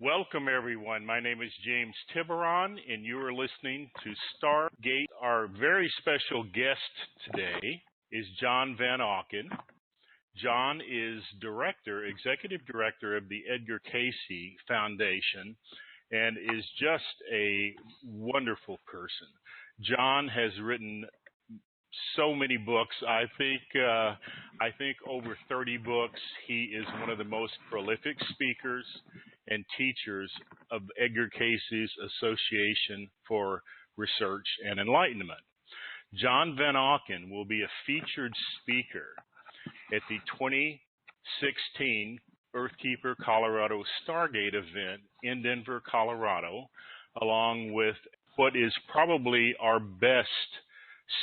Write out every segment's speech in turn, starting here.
Welcome, everyone. My name is James Tyberonn, and you are listening to Stargate. Our very special guest today is John Van Auken. John is executive director of the Edgar Cayce Foundation, and is just a wonderful person. John has written so many books. I think over 30 books. He is one of the most prolific speakers and teachers of Edgar Cayce's Association for Research and Enlightenment. John Van Auken will be a featured speaker at the 2016 Earthkeeper Colorado Stargate event in Denver, Colorado, along with what is probably our best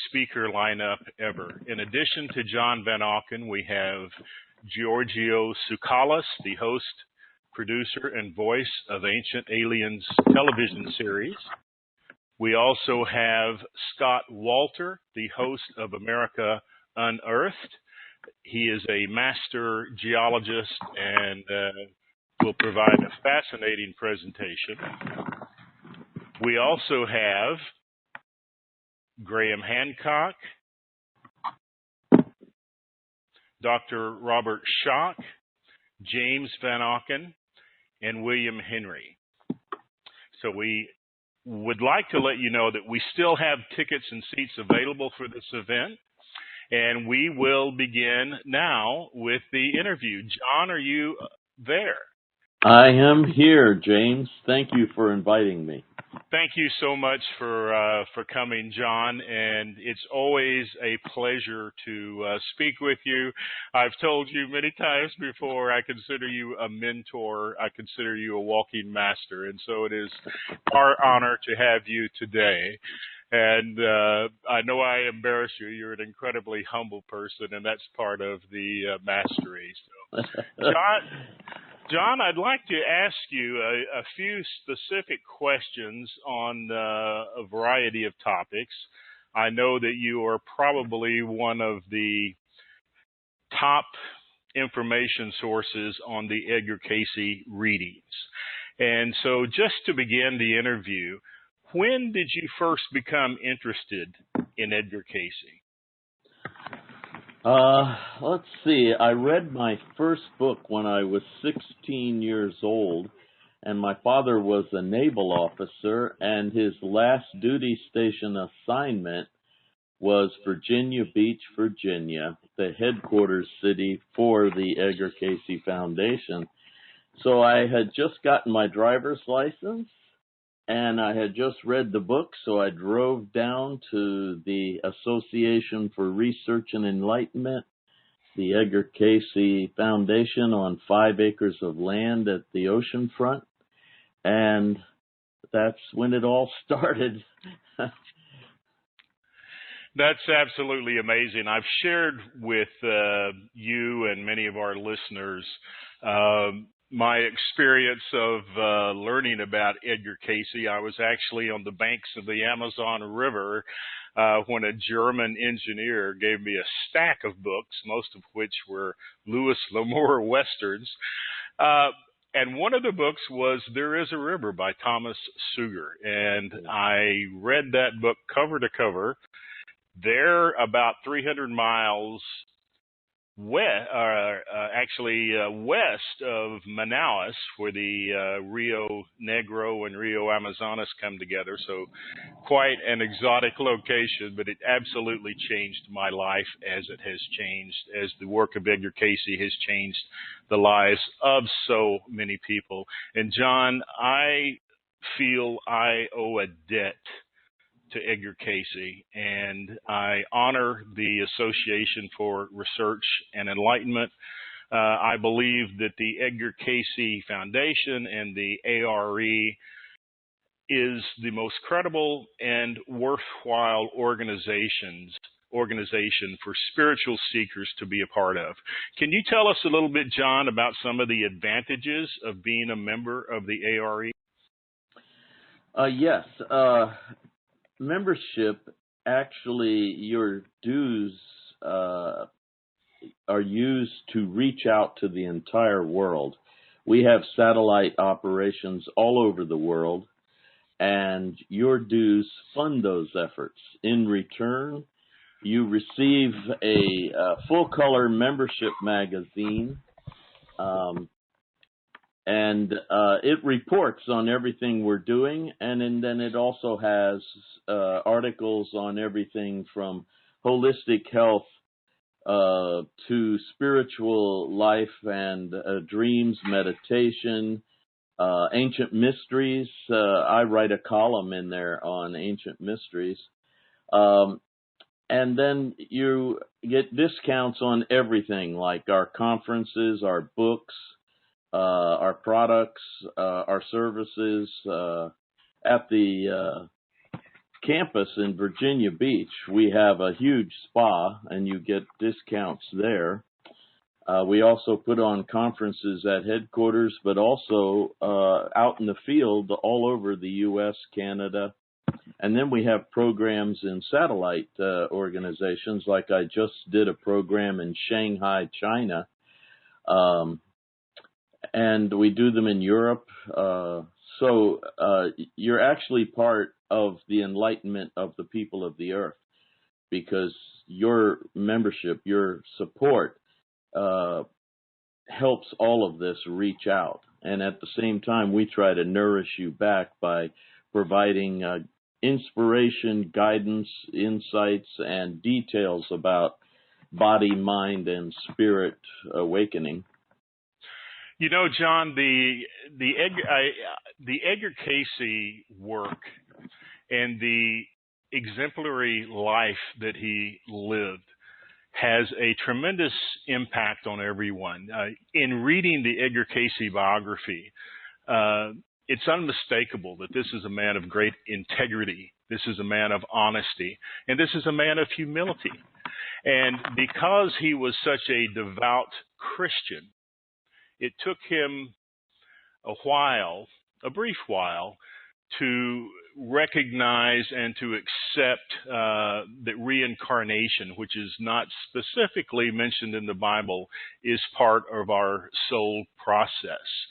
speaker lineup ever. In addition to John Van Auken, we have Giorgio Tsoukalos, the host, producer, and voice of Ancient Aliens television series. We also have Scott Walter, the host of America Unearthed. He is a master geologist and will provide a fascinating presentation. We also have Graham Hancock, Dr. Robert Schock, James Van Auken, and William Henry. So we would like to let you know that we still have tickets and seats available for this event, and we will begin now with the interview. John, are you there? I am here, James. Thank you for inviting me. Thank you so much for coming, John, and it's always a pleasure to speak with you. I've told you many times before, I consider you a mentor. I consider you a walking master, and so it is our honor to have you today. And I know I embarrass you. You're an incredibly humble person, and that's part of the mastery. So, John, I'd like to ask you a few specific questions on a variety of topics. I know that you are probably one of the top information sources on the Edgar Cayce readings. And so just to begin the interview, when did you first become interested in Edgar Cayce? Let's see. I read my first book when I was 16 years old, and my father was a naval officer, and his last duty station assignment was Virginia Beach, Virginia, the headquarters city for the Edgar Cayce Foundation. So I had just gotten my driver's license, and I had just read the book, so I drove down to the Association for Research and Enlightenment, the Edgar Cayce Foundation, on 5 acres of land at the ocean front, and that's when it all started. That's absolutely amazing. I've shared with you and many of our listeners my experience of learning about Edgar Cayce. I was actually on the banks of the Amazon River when a German engineer gave me a stack of books, most of which were Louis L'Amour Westerns. And one of the books was There Is a River by Thomas Suger. And I read that book cover to cover. They're about 300 miles west of Manaus, where the Rio Negro and Rio Amazonas come together. So quite an exotic location, but it absolutely changed my life, as it has changed, as the work of Edgar Cayce has changed the lives of so many people. And John, I feel I owe a debt to Edgar Cayce, and I honor the Association for Research and Enlightenment. I believe that the Edgar Cayce Foundation and the ARE is the most credible and worthwhile organization for spiritual seekers to be a part of. Can you tell us a little bit, John, about some of the advantages of being a member of the ARE? Yes. Membership, actually, your dues are used to reach out to the entire world. We have satellite operations all over the world, and your dues fund those efforts. In return, you receive a full-color membership magazine, and it reports on everything we're doing, and then it also has articles on everything from holistic health to spiritual life and dreams, meditation, ancient mysteries. I write a column in there on ancient mysteries. And then you get discounts on everything, like our conferences, our books, our products, our services. At the campus in Virginia Beach, we have a huge spa, and you get discounts there. We also put on conferences at headquarters, but also out in the field all over the U.S., Canada. And then we have programs in satellite organizations, like I just did a program in Shanghai, China. And we do them in Europe. So you're actually part of the enlightenment of the people of the earth, because your membership, your support, helps all of this reach out. And at the same time, we try to nourish you back by providing inspiration, guidance, insights, and details about body, mind, and spirit awakening. You know, John, the Edgar Cayce work and the exemplary life that he lived has a tremendous impact on everyone. In reading the Edgar Cayce biography, it's unmistakable that this is a man of great integrity. This is a man of honesty, and this is a man of humility. And because he was such a devout Christian, it took him a brief while, to recognize and to accept that reincarnation, which is not specifically mentioned in the Bible, is part of our soul process.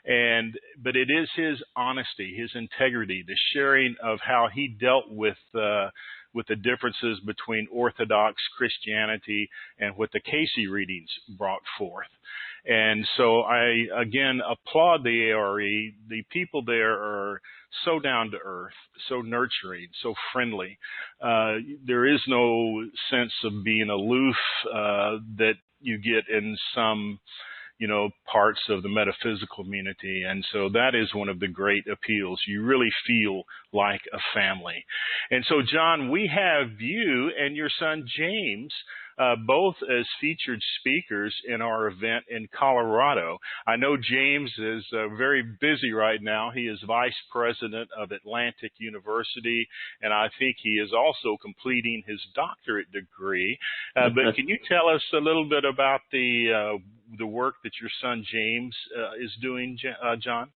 But it is his honesty, his integrity, the sharing of how he dealt with the differences between Orthodox Christianity and what the Cayce readings brought forth. And so I, again, applaud the ARE. The people there are so down to earth, so nurturing, so friendly. There is no sense of being aloof that you get in some parts of the metaphysical community. And so that is one of the great appeals. You really feel like a family. And so, John, we have you and your son James both as featured speakers in our event in Colorado. I know James is very busy right now. He is vice president of Atlantic University, and I think he is also completing his doctorate degree. But can you tell us a little bit about the work that your son James is doing, John?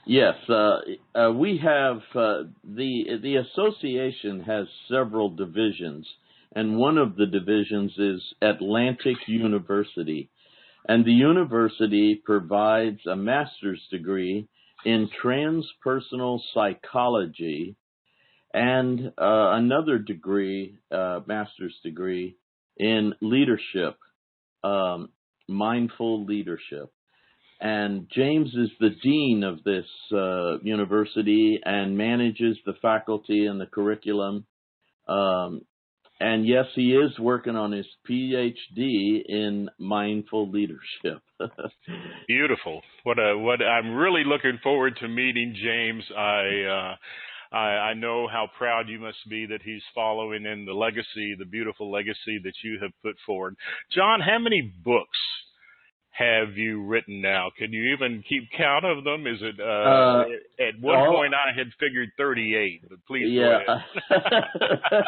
Yes, we have the association has several divisions, and one of the divisions is Atlantic University, and the university provides a master's degree in transpersonal psychology and another degree, master's degree in leadership, mindful leadership. And James is the dean of this university and manages the faculty and the curriculum. And yes, he is working on his PhD in mindful leadership. Beautiful. What I'm really looking forward to meeting James. I know how proud you must be that he's following in the legacy, the beautiful legacy that you have put forward. John, how many books have you written now? Can you even keep count of them? Is it at one point I had figured 38, but please go ahead.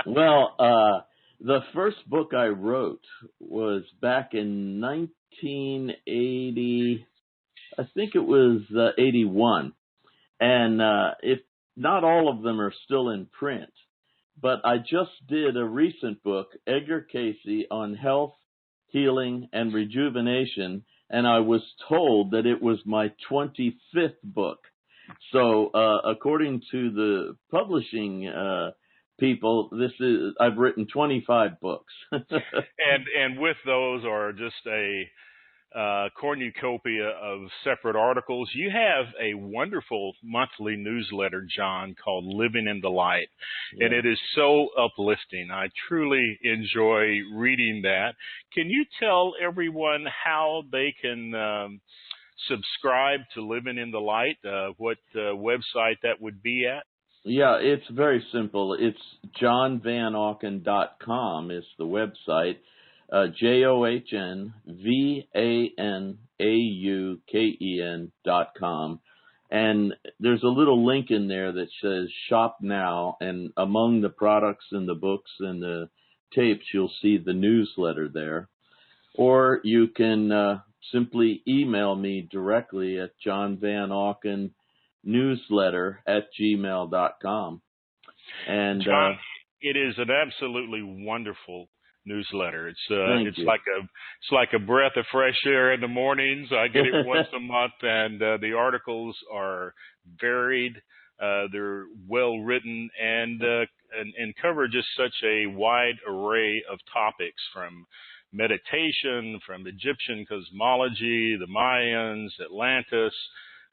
Well, the first book I wrote was back in 1980. I think it was 81, and if not all of them are still in print, but I just did a recent book, Edgar Cayce, on health, healing, and rejuvenation, and I was told that it was my 25th book. So, according to the publishing people, I've written 25 books. and with those are just a cornucopia of separate articles. You have a wonderful monthly newsletter, John, called Living in the Light, and it is so uplifting. I truly enjoy reading that. Can you tell everyone how they can subscribe to Living in the Light, what website that would be at? Yeah, it's very simple. It's johnvanauken.com is the website. JohnVanauken.com. And there's a little link in there that says Shop Now, and among the products and the books and the tapes, you'll see the newsletter there. Or you can simply email me directly at johnvanauken.newsletter@gmail.com. And John, it is an absolutely wonderful newsletter. It's like a breath of fresh air in the mornings. I get it once a month, and the articles are varied. They're well written and cover just such a wide array of topics, from meditation, from Egyptian cosmology, the Mayans, Atlantis,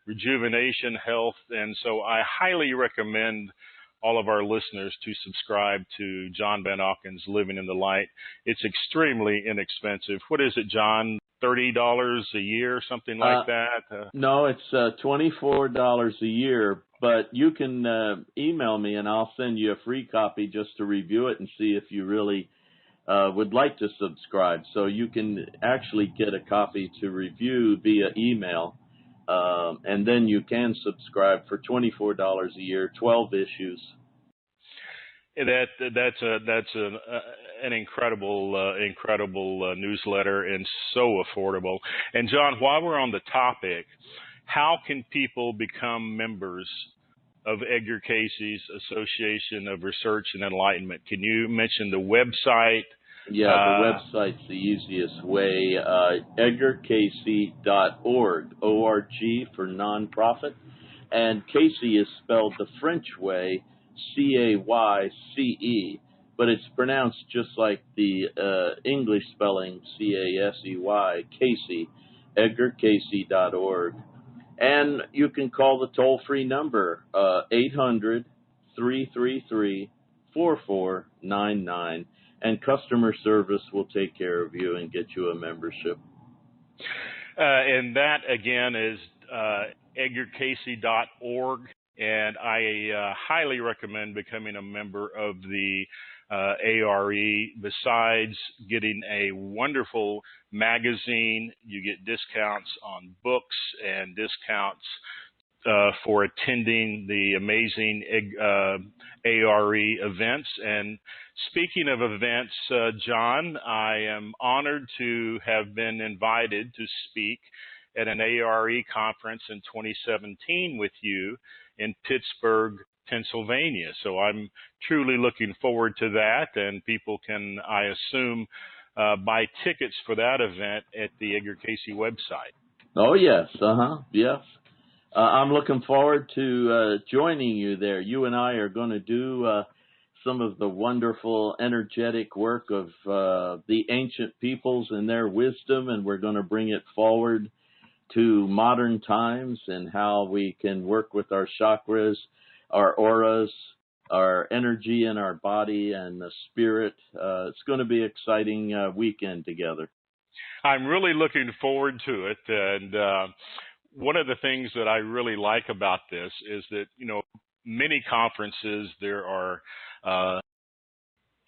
rejuvenation, health, and so I highly recommend all of our listeners to subscribe to John Van Auken's Living in the Light. It's extremely inexpensive. What is it, John? $30 a year, something like that? No, it's $24 a year, but you can email me and I'll send you a free copy just to review it and see if you really would like to subscribe. So you can actually get a copy to review via email. And then you can subscribe for $24 a year, 12 issues. That's an incredible newsletter, and so affordable. And John, while we're on the topic, how can people become members of Edgar Cayce's Association of Research and Enlightenment? Can you mention the website? Yeah, the website's the easiest way, edgarcayce.org, O-R-G for nonprofit. And Cayce is spelled the French way, C-A-Y-C-E, but it's pronounced just like the English spelling, C-A-S-E-Y, Cayce, edgarcayce.org. And you can call the toll-free number, 800-333-4499. And customer service will take care of you and get you a membership. And that, again, is edgarcayce.org. And I highly recommend becoming a member of the ARE. Besides getting a wonderful magazine, you get discounts on books and discounts for attending the amazing ARE events. And speaking of events, John, I am honored to have been invited to speak at an ARE conference in 2017 with you in Pittsburgh, Pennsylvania. So I'm truly looking forward to that, and people can, I assume, buy tickets for that event at the Edgar Cayce website. Oh, yes. Yes. I'm looking forward to joining you there. You and I are going to do some of the wonderful, energetic work of the ancient peoples and their wisdom, and we're going to bring it forward to modern times and how we can work with our chakras, our auras, our energy in our body and the spirit. It's going to be an exciting weekend together. I'm really looking forward to it. And one of the things that I really like about this is that, many conferences, there are a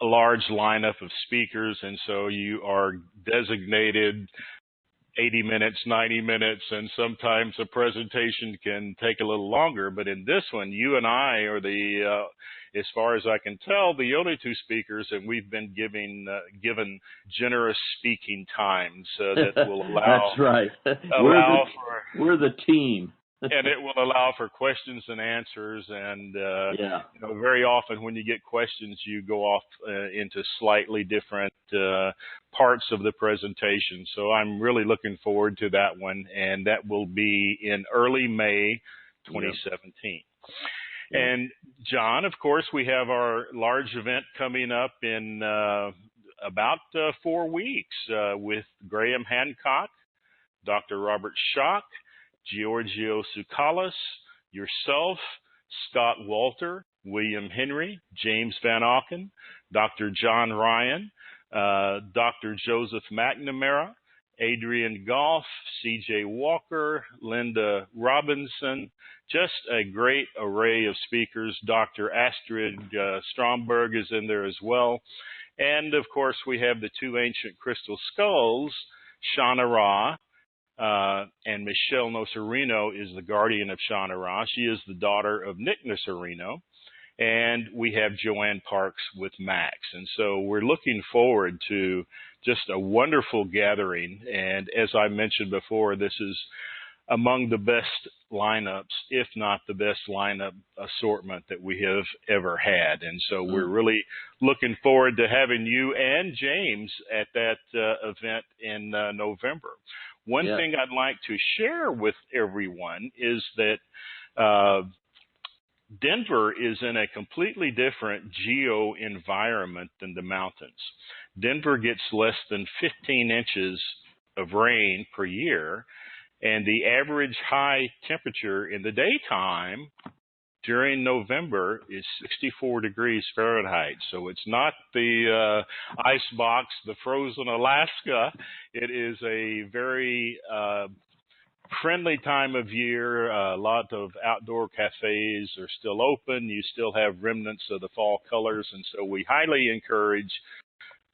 large lineup of speakers, and so you are designated 80 minutes, 90 minutes, and sometimes a presentation can take a little longer. But in this one, you and I are as far as I can tell, the only two speakers, and we've been given generous speaking times that will allow. That's right. We're the team. And it will allow for questions and answers. And Yeah. very often when you get questions, you go off into slightly different parts of the presentation. So I'm really looking forward to that one, and that will be in early May 2017. Yep. And John, of course, we have our large event coming up in about 4 weeks with Graham Hancock, Dr. Robert Schock, Giorgio Tsoukalos, yourself, Scott Walter, William Henry, James Van Auken, Dr. John Ryan, Dr. Joseph McNamara, Adrian Goff, C.J. Walker, Linda Robinson, just a great array of speakers. Dr. Astrid Stromberg is in there as well. And, of course, we have the two ancient crystal skulls, Shauna Ra, and Michelle Nocerino is the guardian of Shauna Ra. She is the daughter of Nick Nocerino. And we have Joanne Parks with Max. And so we're looking forward to just a wonderful gathering. And as I mentioned before, this is among the best lineups, if not the best lineup assortment that we have ever had. And so we're really looking forward to having you and James at that event in November. One thing I'd like to share with everyone is that Denver is in a completely different geo environment than the mountains. Denver gets less than 15 inches of rain per year, and the average high temperature in the daytime during November is 64 degrees Fahrenheit. So it's not the ice box, the frozen Alaska. It is a very friendly time of year. A lot of outdoor cafes are still open. You still have remnants of the fall colors. And so we highly encourage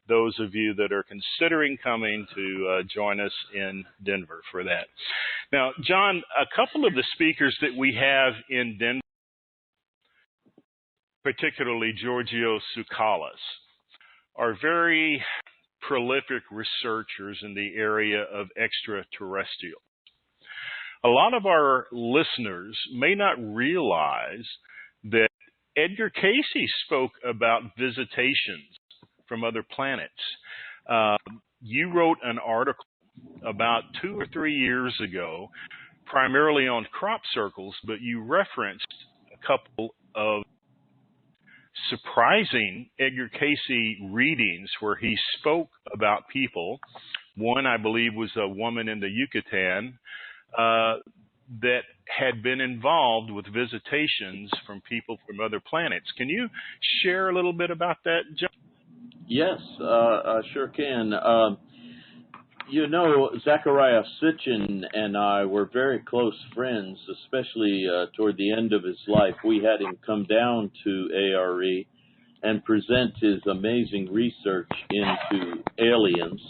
those of you that are considering coming to join us in Denver for that. Now, John, a couple of the speakers that we have in Denver, particularly Giorgio Tsoukalos, are very prolific researchers in the area of extraterrestrial. A lot of our listeners may not realize that Edgar Cayce spoke about visitations from other planets. You wrote an article about 2 or 3 years ago, primarily on crop circles, but you referenced a couple of surprising Edgar Cayce readings where he spoke about people. One, I believe, was a woman in the Yucatan that had been involved with visitations from people from other planets. Can you share a little bit about that, John? Yes, I sure can. Zachariah Sitchin and I were very close friends, especially toward the end of his life. We had him come down to ARE and present his amazing research into aliens.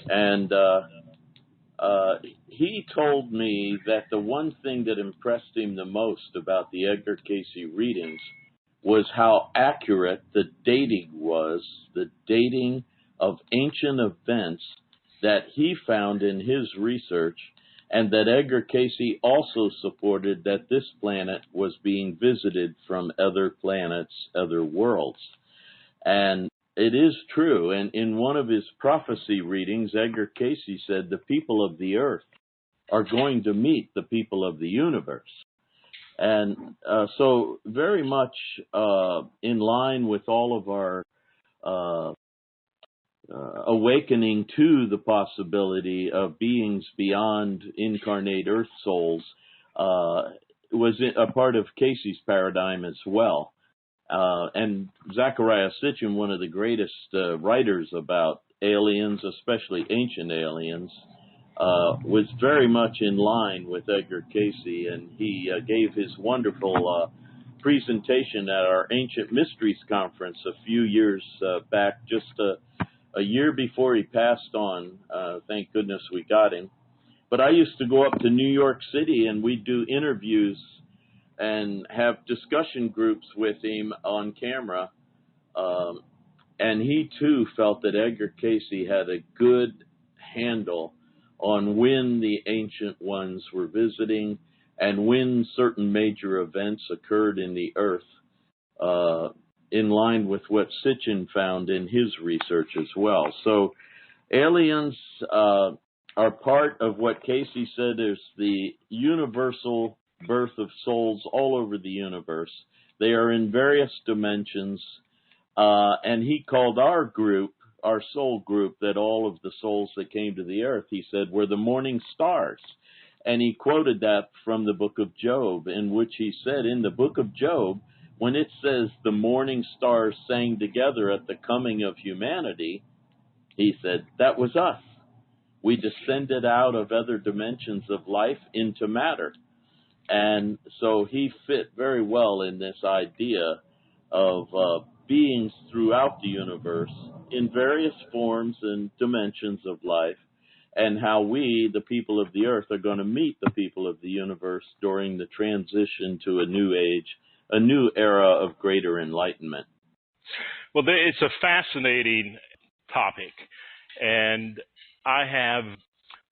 And he told me that the one thing that impressed him the most about the Edgar Cayce readings was how accurate the dating was, the dating of ancient events that he found in his research, and that Edgar Cayce also supported that this planet was being visited from other planets, other worlds. And it is true. And in one of his prophecy readings, Edgar Cayce said the people of the earth are going to meet the people of the universe. And so very much in line with all of our awakening to the possibility of beings beyond incarnate earth souls was a part of Cayce's paradigm as well. And Zachariah Sitchin, one of the greatest writers about aliens, especially ancient aliens, was very much in line with Edgar Cayce, and he gave his wonderful presentation at our Ancient Mysteries Conference a few years back, just a year before he passed on. Thank goodness we got him. But I used to go up to New York City, and we'd do interviews and have discussion groups with him on camera. And he, too, felt that Edgar Cayce had a good handle on when the ancient ones were visiting, and when certain major events occurred in the Earth, in line with what Sitchin found in his research as well. So aliens are part of what Cayce said is the universal birth of souls all over the universe. They are in various dimensions, and he called our group, our soul group, that all of the souls that came to the Earth, he said, were the morning stars. And he quoted that from the book of Job, in which he said, in the book of Job, when it says the morning stars sang together at the coming of humanity, he said, that was us. We descended out of other dimensions of life into matter. And so he fit very well in this idea of beings throughout the universe in various forms and dimensions of life, and how we, the people of the Earth, are going to meet the people of the universe during the transition to a new age, a new era of greater enlightenment. Well, it's a fascinating topic, and I have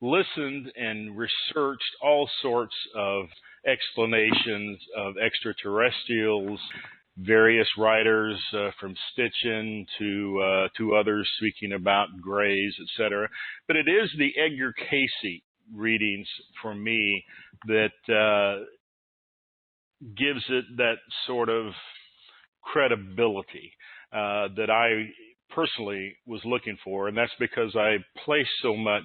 listened and researched all sorts of explanations of extraterrestrials, various writers from Sitchin to others speaking about grays, etc. But it is the Edgar Cayce readings for me that gives it that sort of credibility that I personally was looking for, and that's because I place so much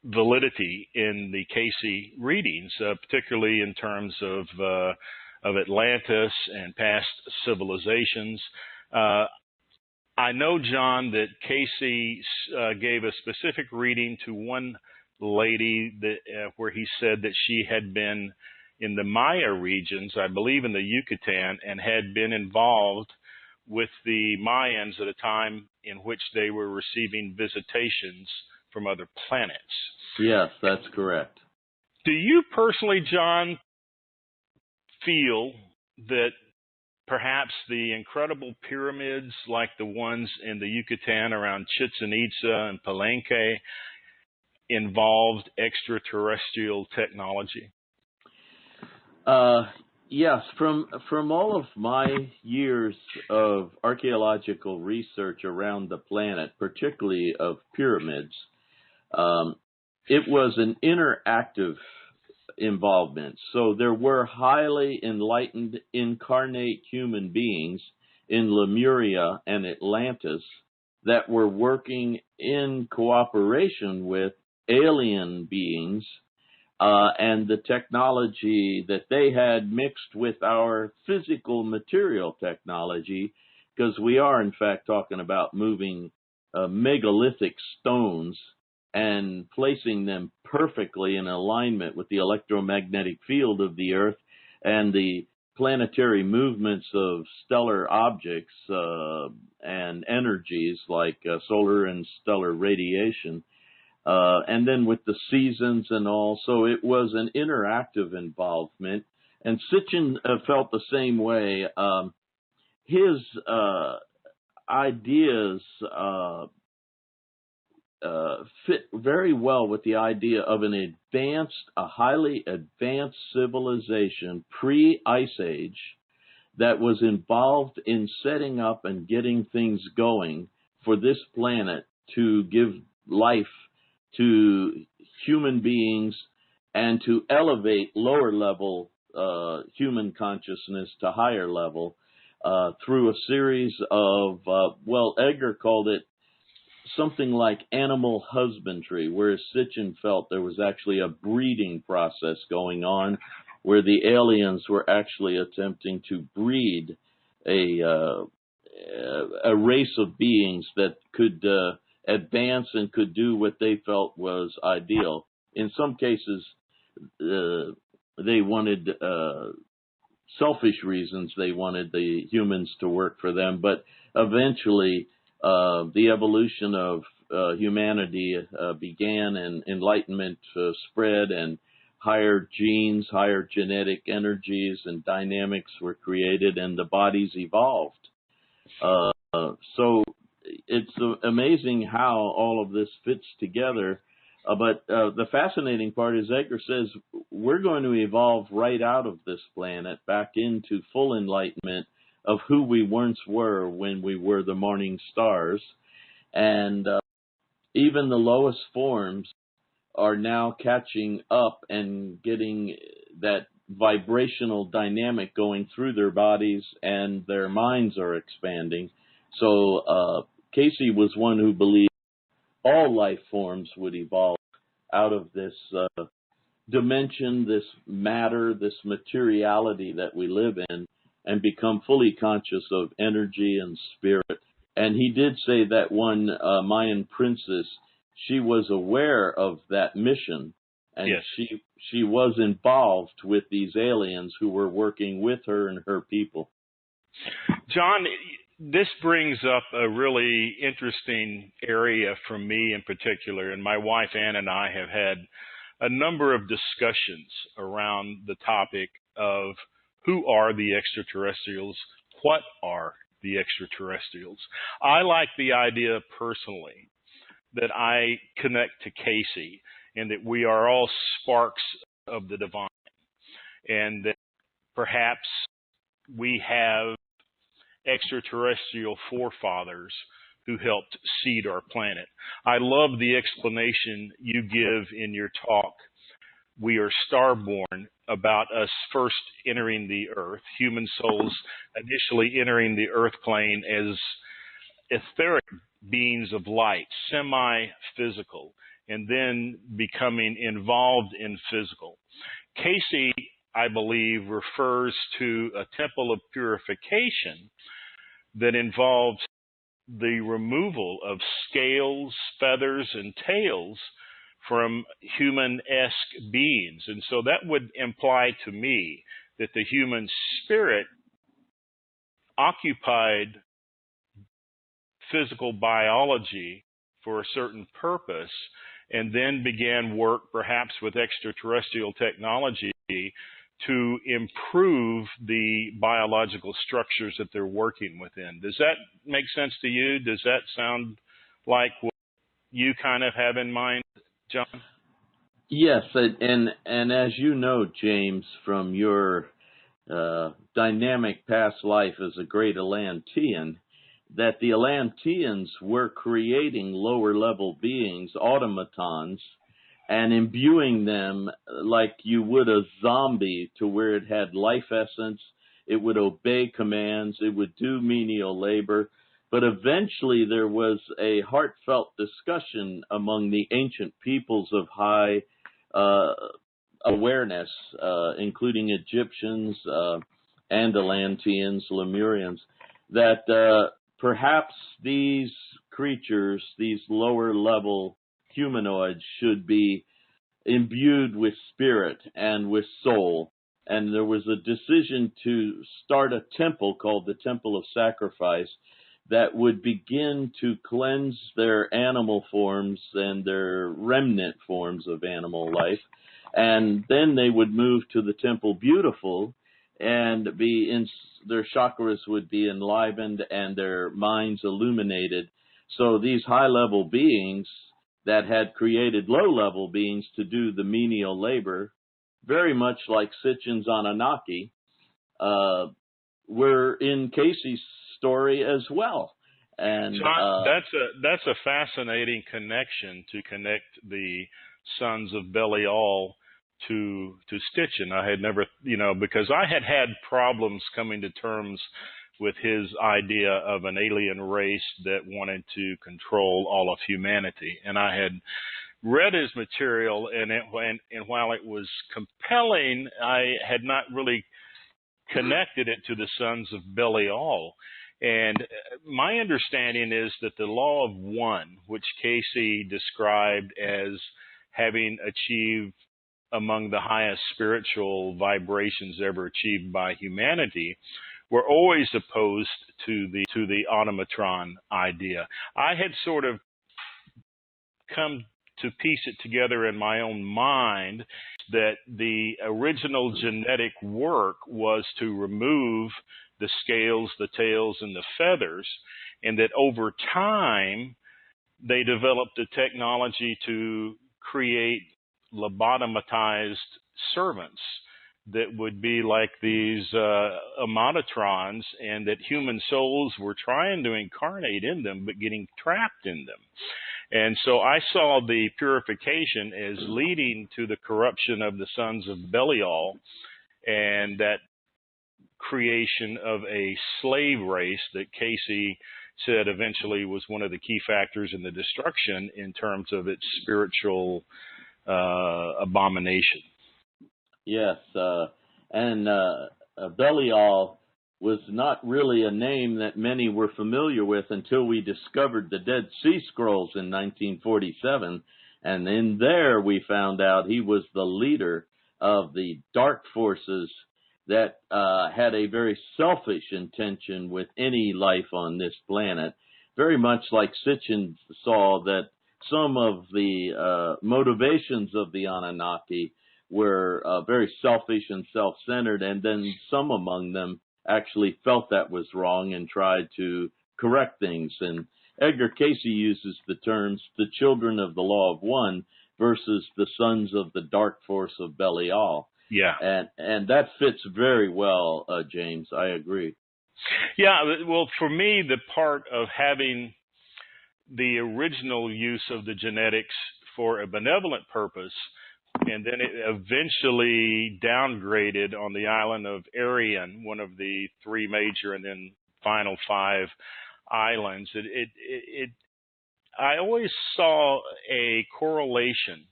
validity in the Cayce readings, particularly in terms of Atlantis and past civilizations. I know, John, that Cayce gave a specific reading to one lady that where he said that she had been in the Maya regions, I believe in the Yucatan, and had been involved with the Mayans at a time in which they were receiving visitations from other planets. Yes, that's correct. Do you personally, John, feel that perhaps the incredible pyramids like the ones in the Yucatan around Chichen Itza and Palenque involved extraterrestrial technology? Yes, from all of my years of archaeological research around the planet, particularly of pyramids, it was an interactive involvement. So there were highly enlightened incarnate human beings in Lemuria and Atlantis that were working in cooperation with alien beings, and the technology that they had mixed with our physical material technology, because we are, in fact, talking about moving megalithic stones and placing them perfectly in alignment with the electromagnetic field of the Earth and the planetary movements of stellar objects and energies like solar and stellar radiation. And then with the seasons and all. So it was an interactive involvement. And Sitchin felt the same way. His ideas fit very well with the idea of a highly advanced civilization pre-Ice Age that was involved in setting up and getting things going for this planet to give life to human beings and to elevate lower level human consciousness to higher level through a series of, Edgar called it something like animal husbandry, whereas Sitchin felt there was actually a breeding process going on where the aliens were actually attempting to breed a race of beings that could advance and could do what they felt was ideal. In some cases, they wanted selfish reasons. They wanted the humans to work for them, but eventually the evolution of humanity began, and enlightenment spread, and higher genes, higher genetic energies and dynamics were created, and the bodies evolved. So it's amazing how all of this fits together. But the fascinating part is Edgar says we're going to evolve right out of this planet back into full enlightenment of who we once were when we were the morning stars. And even the lowest forms are now catching up and getting that vibrational dynamic going through their bodies, and their minds are expanding. So Cayce was one who believed all life forms would evolve out of this dimension, this matter, this materiality that we live in, and become fully conscious of energy and spirit. And he did say that one Mayan princess, she was aware of that mission, and Yes. she was involved with these aliens who were working with her and her people. John, this brings up a really interesting area for me in particular, and my wife Ann and I have had a number of discussions around the topic of who are the extraterrestrials, what are the extraterrestrials. I like the idea personally that I connect to Cayce, and that we are all sparks of the divine, and that perhaps we have extraterrestrial forefathers who helped seed our planet. I love the explanation you give in your talk, We Are Starborn, about us first entering the earth, human souls initially entering the earth plane as etheric beings of light, semi-physical, and then becoming involved in physical. Cayce, I believe, refers to a temple of purification that involves the removal of scales, feathers, and tails from human-esque beings. And so that would imply to me that the human spirit occupied physical biology for a certain purpose, and then began work perhaps with extraterrestrial technology to improve the biological structures that they're working within. Does that make sense to you? Does that sound like what you kind of have in mind, John? Yes, and as you know, James, from your dynamic past life as a great Atlantean, that the Atlanteans were creating lower level beings, automatons, and imbuing them like you would a zombie, to where it had life essence, it would obey commands, it would do menial labor. But eventually there was a heartfelt discussion among the ancient peoples of high awareness, including Egyptians and Atlanteans, Lemurians, that perhaps these creatures, these lower level humanoids, should be imbued with spirit and with soul. And there was a decision to start a temple called the Temple of Sacrifice that would begin to cleanse their animal forms and their remnant forms of animal life. And then they would move to the Temple Beautiful, and their chakras would be enlivened and their minds illuminated. So these high-level beings that had created low-level beings to do the menial labor, very much like Sitchin's Anunnaki, were in Cayce's story as well. And John, that's a fascinating connection, to connect the sons of Belial to Sitchin. I had never, because I had problems coming to terms with his idea of an alien race that wanted to control all of humanity. And I had read his material, and while it was compelling, I had not really connected it to the sons of Belial. And my understanding is that the law of one, which Cayce described as having achieved among the highest spiritual vibrations ever achieved by humanity, were always opposed to the automatron idea. I had sort of come to piece it together in my own mind that the original genetic work was to remove the scales, the tails, and the feathers, and that over time they developed a technology to create lobotomatized servants that would be like these ammonotrons, and that human souls were trying to incarnate in them but getting trapped in them. And so I saw the purification as leading to the corruption of the sons of Belial, and that creation of a slave race that Cayce said eventually was one of the key factors in the destruction in terms of its spiritual abomination. Yes, and Belial was not really a name that many were familiar with until we discovered the Dead Sea Scrolls in 1947, and in there we found out he was the leader of the dark forces that had a very selfish intention with any life on this planet, very much like Sitchin saw that some of the motivations of the Anunnaki were very selfish and self-centered, and then some among them actually felt that was wrong and tried to correct things. And Edgar Cayce uses the terms the children of the law of one versus the sons of the dark force of Belial. Yeah. And that fits very well, James. I agree. Yeah, well, for me, the part of having the original use of the genetics for a benevolent purpose, and then it eventually downgraded on the island of Arion, one of the three major and then final five islands. I always saw a correlation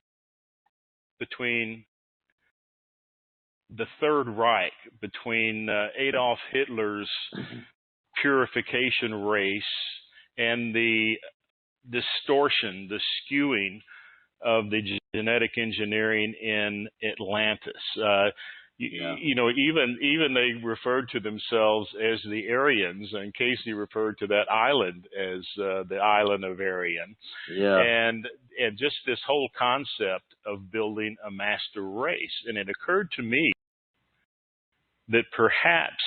between the Third Reich, between Adolf Hitler's purification race and the distortion, the skewing of the genetic engineering in Atlantis. You know, even they referred to themselves as the Aryans, and Cayce referred to that island as the island of Arion. Yeah. And just this whole concept of building a master race. And it occurred to me that perhaps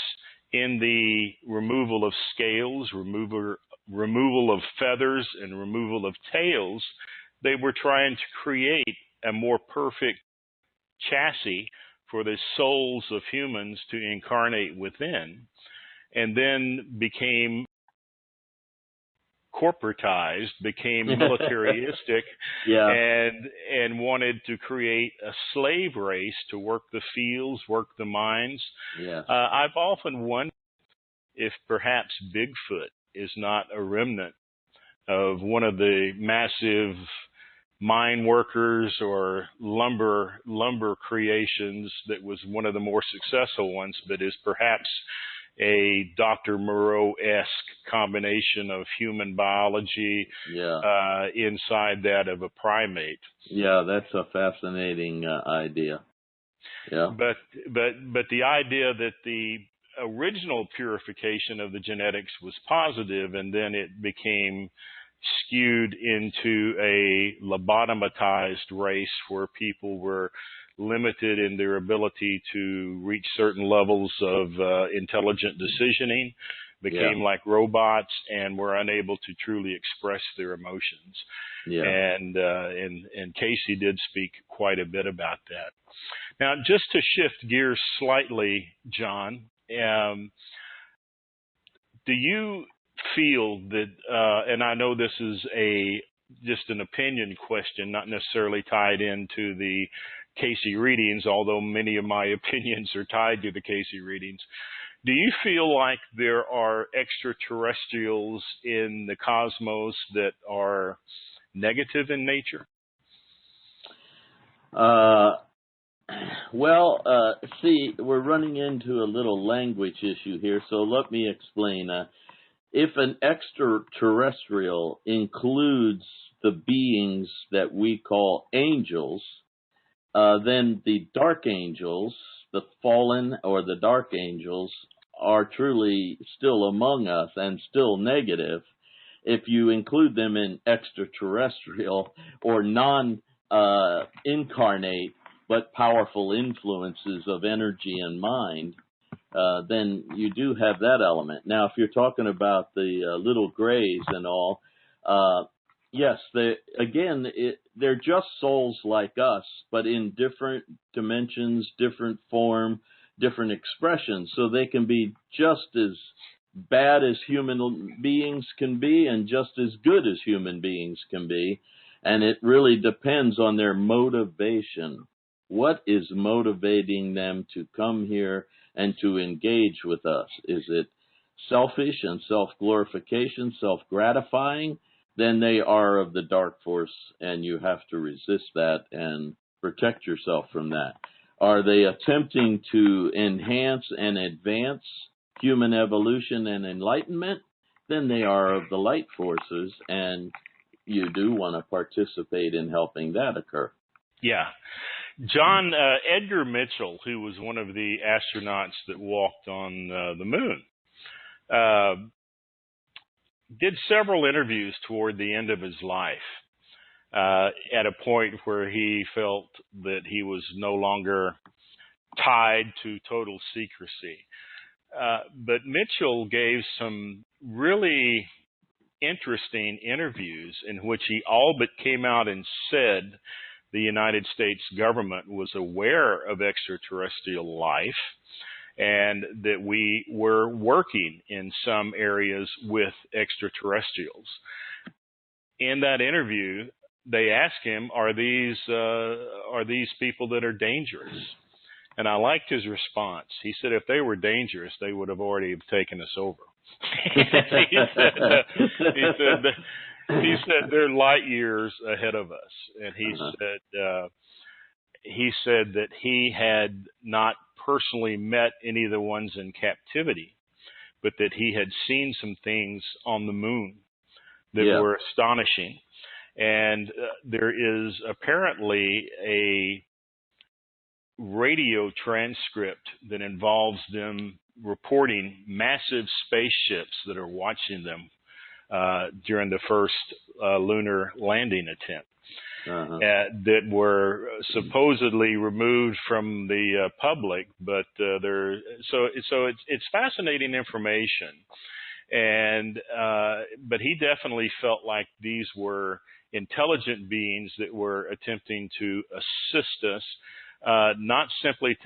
in the removal of scales, removal of feathers, and removal of tails, they were trying to create a more perfect chassis for the souls of humans to incarnate within, and then became corporatized, became militaristic, and wanted to create a slave race to work the fields, work the mines. Yeah. I've often wondered if perhaps Bigfoot is not a remnant of one of the massive mine workers or lumber creations that was one of the more successful ones, but is perhaps a Dr. Moreau-esque combination of human biology inside that of a primate. Yeah, that's a fascinating idea. Yeah. But the idea that the original purification of the genetics was positive, and then it became skewed into a lobotomatized race where people were limited in their ability to reach certain levels of intelligent decisioning, became like robots, and were unable to truly express their emotions. Yeah. And Cayce did speak quite a bit about that. Now, just to shift gears slightly, John, do you feel that, and I know this is just an opinion question, not necessarily tied into the Cayce readings, although many of my opinions are tied to the Cayce readings. Do you feel like there are extraterrestrials in the cosmos that are negative in nature? See, we're running into a little language issue here, so let me explain. If an extraterrestrial includes the beings that we call angels, then the dark angels, the fallen or the dark angels, are truly still among us and still negative. If you include them in extraterrestrial or non-incarnate but powerful influences of energy and mind, then you do have that element. Now, if you're talking about the little grays and all, Yes, they're just souls like us, but in different dimensions, different form, different expressions. So they can be just as bad as human beings can be and just as good as human beings can be. And it really depends on their motivation. What is motivating them to come here and to engage with us? Is it selfish and self-glorification, self-gratifying? Then they are of the dark force, and you have to resist that and protect yourself from that. Are they attempting to enhance and advance human evolution and enlightenment? Then they are of the light forces, and you do want to participate in helping that occur. Yeah. John, Edgar Mitchell, who was one of the astronauts that walked on the moon, did several interviews toward the end of his life at a point where he felt that he was no longer tied to total secrecy. But Mitchell gave some really interesting interviews in which he all but came out and said the United States government was aware of extraterrestrial life and that we were working in some areas with extraterrestrials. In that interview, they asked him, are these people that are dangerous? And I liked his response. He said, if they were dangerous, they would have already taken us over. He said they're light years ahead of us. And he said that he had not personally met any of the ones in captivity, but that he had seen some things on the moon that were astonishing. And there is apparently a radio transcript that involves them reporting massive spaceships that are watching them during the first lunar landing attempt. That were supposedly removed from the public, but it's fascinating information, and but he definitely felt like these were intelligent beings that were attempting to assist us, not simply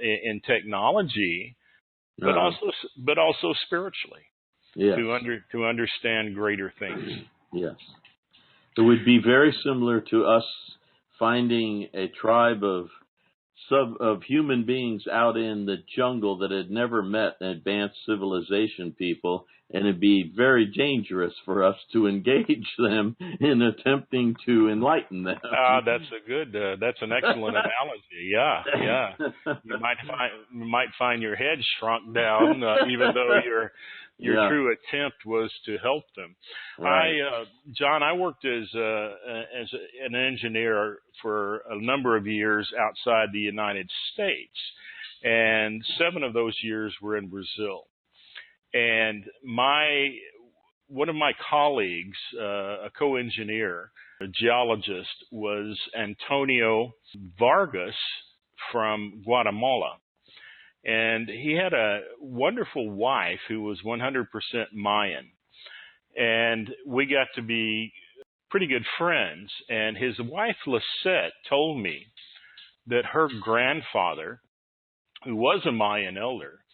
in technology, but also spiritually, to understand greater things. Yes. It would be very similar to us finding a tribe of human beings out in the jungle that had never met advanced civilization people, and it'd be very dangerous for us to engage them in attempting to enlighten them. That's an excellent analogy. Yeah. You might find your head shrunk down, even though your true attempt was to help them. Right. John, I worked as an engineer for a number of years outside the United States, and 7 of those years were in Brazil. And one of my colleagues, a co-engineer, a geologist, was Antonio Vargas from Guatemala. And he had a wonderful wife who was 100% Mayan. And we got to be pretty good friends. And his wife, Lisette, told me that her grandfather, who was a Mayan elder,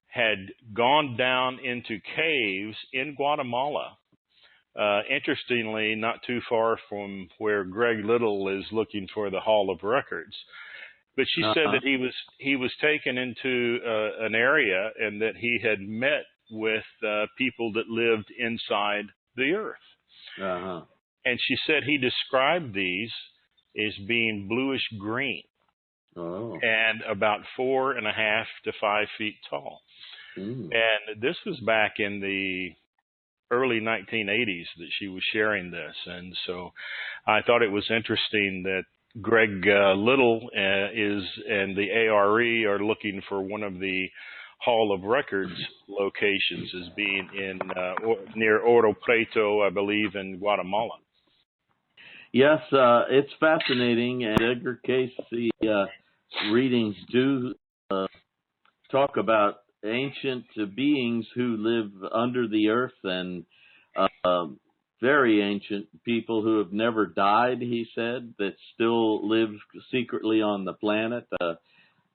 had gone down into caves in Guatemala. Interestingly, not too far from where Greg Little is looking for the Hall of Records. But she said that he was taken into an area and that he had met with people that lived inside the earth. And she said he described these as being bluish green and about 4.5 to 5 feet tall. And this was back in the early 1980s that she was sharing this. And so I thought it was interesting that Greg Little and the ARE are looking for one of the Hall of Records locations as being in near Oro Preto, I believe, in Guatemala. Yes, it's fascinating, and Edgar Cayce readings do talk about ancient beings who live under the earth and very ancient people who have never died, he said, that still live secretly on the planet.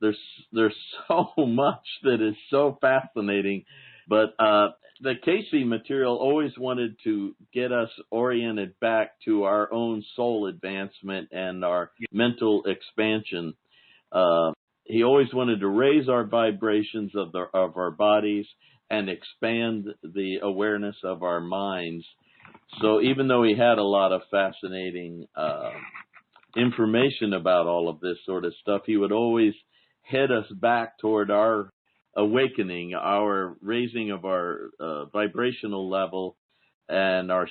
There's so much that is so fascinating, but the Cayce material always wanted to get us oriented back to our own soul advancement and our mental expansion. He always wanted to raise our vibrations of our bodies and expand the awareness of our minds. So even though he had a lot of fascinating information about all of this sort of stuff, he would always head us back toward our awakening, our raising of our vibrational level, and our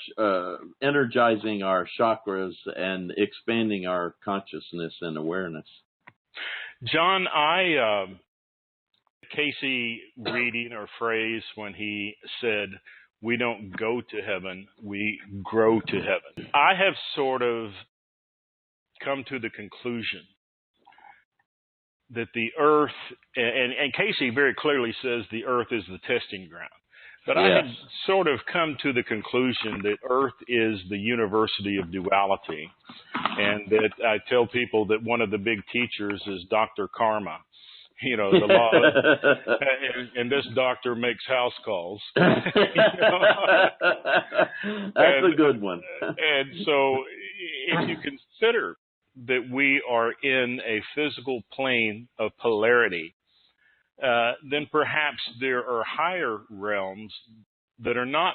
energizing our chakras and expanding our consciousness and awareness. John, Cayce reading or phrase when he said, "We don't go to heaven, we grow to heaven." I have sort of come to the conclusion that the earth, and Cayce very clearly says the earth is the testing ground. But I had sort of come to the conclusion that earth is the university of duality, and that I tell people that one of the big teachers is Dr. Karma. You know, the law, and this doctor makes house calls. That's a good one. And so if you consider that we are in a physical plane of polarity, then perhaps there are higher realms that are not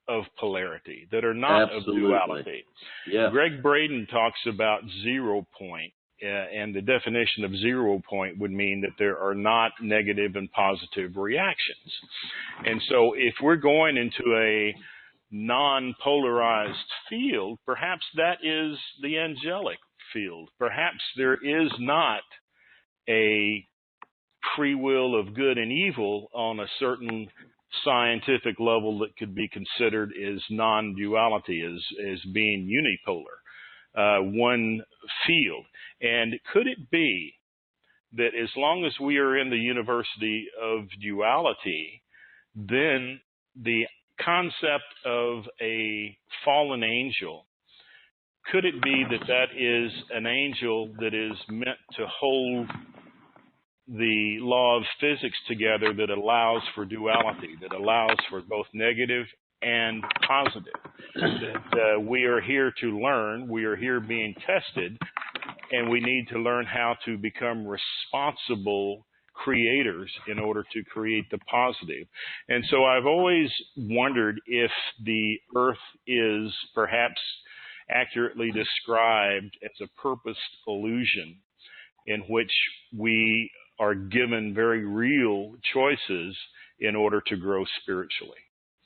of polarity, that are not of duality. Yeah. Greg Braden talks about 0 point, and the definition of 0 point would mean that there are not negative and positive reactions. And so if we're going into a non-polarized field, perhaps that is the angelic field. Perhaps there is not a free will of good and evil on a certain scientific level that could be considered as non-duality, as being unipolar, one field. And could it be that as long as we are in the university of duality, then the concept of a fallen angel, could it be that that is an angel that is meant to hold the law of physics together, that allows for duality, that allows for both negative and positive? That we are here to learn, we are here being tested, and we need to learn how to become responsible creators in order to create the positive. And so I've always wondered if the earth is perhaps accurately described as a purposed illusion in which we are given very real choices in order to grow spiritually.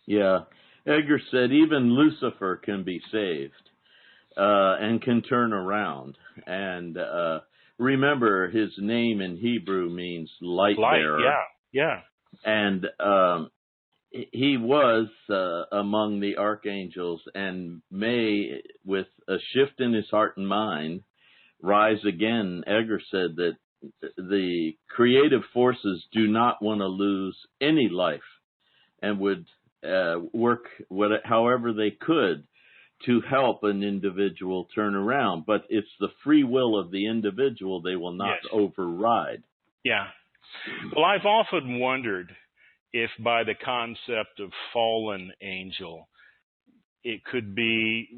Yeah. Edgar said even Lucifer can be saved and can turn around. And remember, his name in Hebrew means light bearer. Yeah. And he was among the archangels and may, with a shift in his heart and mind, rise again. Edgar said that the creative forces do not want to lose any life and would work however they could to help an individual turn around. But it's the free will of the individual they will not override. Yeah. Well, I've often wondered if by the concept of fallen angel, it could be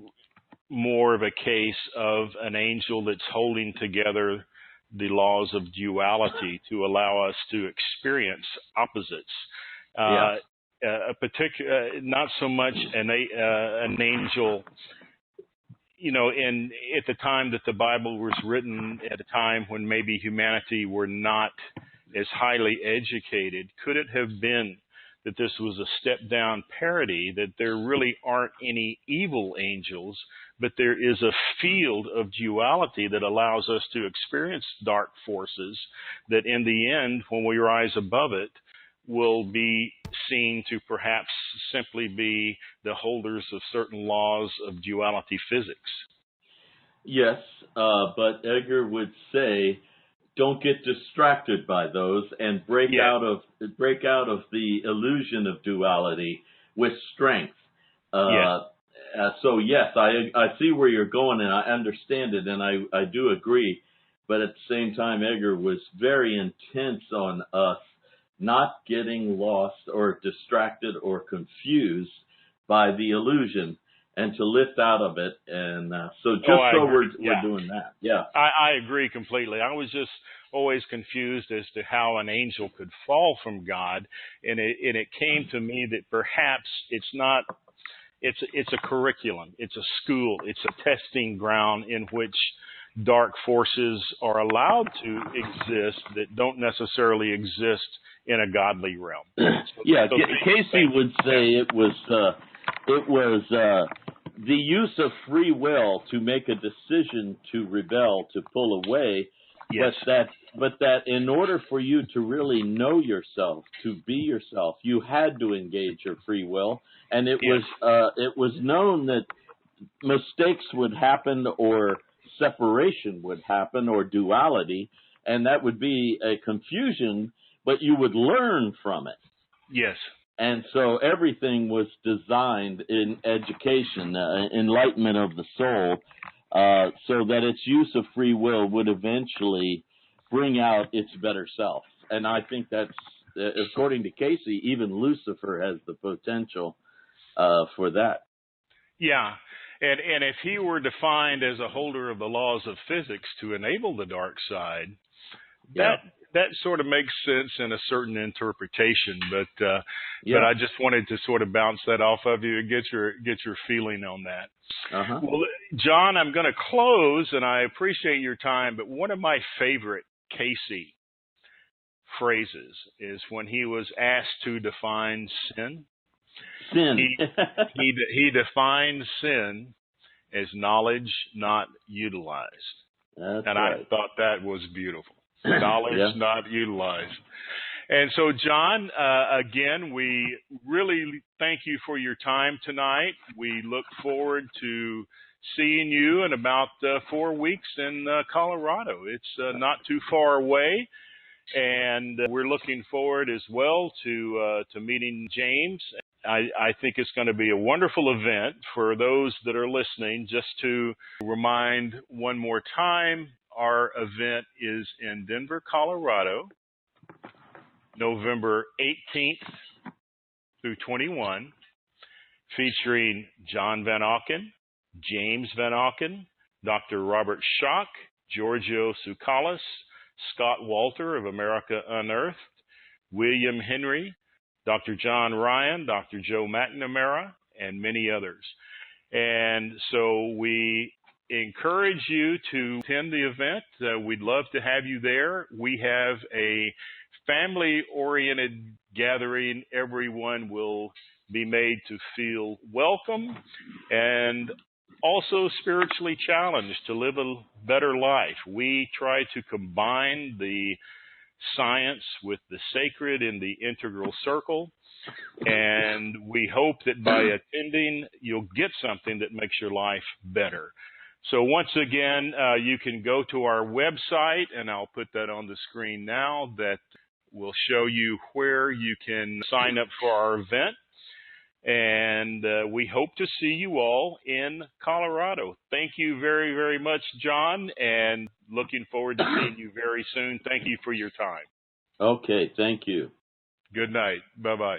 more of a case of an angel that's holding together the laws of duality to allow us to experience opposites. A particular, not so much an angel, you know, at the time that the Bible was written, at a time when maybe humanity were not as highly educated, could it have been that this was a step-down parody, that there really aren't any evil angels, but there is a field of duality that allows us to experience dark forces that in the end, when we rise above it, will be seen to perhaps simply be the holders of certain laws of duality physics? Yes, but Edgar would say, don't get distracted by those and break out of the illusion of duality with strength. So yes, I see where you're going, and I understand it, and I do agree. But at the same time, Edgar was very intense on us not getting lost or distracted or confused by the illusion, and to lift out of it. And so just Oh, I so agree. we're doing that. Yeah. I agree completely. I was just always confused as to how an angel could fall from God, and it came to me that perhaps it's not. It's a curriculum. It's a school. It's a testing ground in which dark forces are allowed to exist that don't necessarily exist in a godly realm. Yeah, Cayce would say it was the use of free will to make a decision to rebel, to pull away. Yes. But that in order for you to really know yourself, to be yourself, you had to engage your free will, and it was known that mistakes would happen, or separation would happen, or duality, and that would be a confusion, but you would learn from it. Yes. And so everything was designed in education, enlightenment of the soul, so that its use of free will would eventually bring out its better self. And I think that's, according to Cayce, even Lucifer has the potential for that. Yeah. And if he were defined as a holder of the laws of physics to enable the dark side, that sort of makes sense in a certain interpretation. But I just wanted to sort of bounce that off of you and get your feeling on that. Uh-huh. Well, John, I'm going to close, and I appreciate your time. But one of my favorite Cayce phrases is when he was asked to define sin. He defines sin as knowledge not utilized. That's and right. I thought that was beautiful. Knowledge not utilized. And so, John, again, we really thank you for your time tonight. We look forward to seeing you in about 4 weeks in Colorado. It's not too far away. And we're looking forward as well to meeting James. I think it's going to be a wonderful event for those that are listening. Just to remind one more time, our event is in Denver, Colorado, November 18th through 21, featuring John Van Auken, James Van Auken, Dr. Robert Schock, Giorgio Tsoukalos, Scott Walter of America Unearthed, William Henry, Dr. John Ryan, Dr. Joe McNamara, and many others. And so we encourage you to attend the event. We'd love to have you there. We have a family-oriented gathering. Everyone will be made to feel welcome and also spiritually challenged to live a better life. We try to combine the science with the sacred in the integral circle, and we hope that by attending, you'll get something that makes your life better. So once again, you can go to our website, and I'll put that on the screen now, that will show you where you can sign up for our event. And we hope to see you all in Colorado. Thank you very, very much, John, and looking forward to seeing you very soon. Thank you for your time. Okay, thank you. Good night. Bye-bye.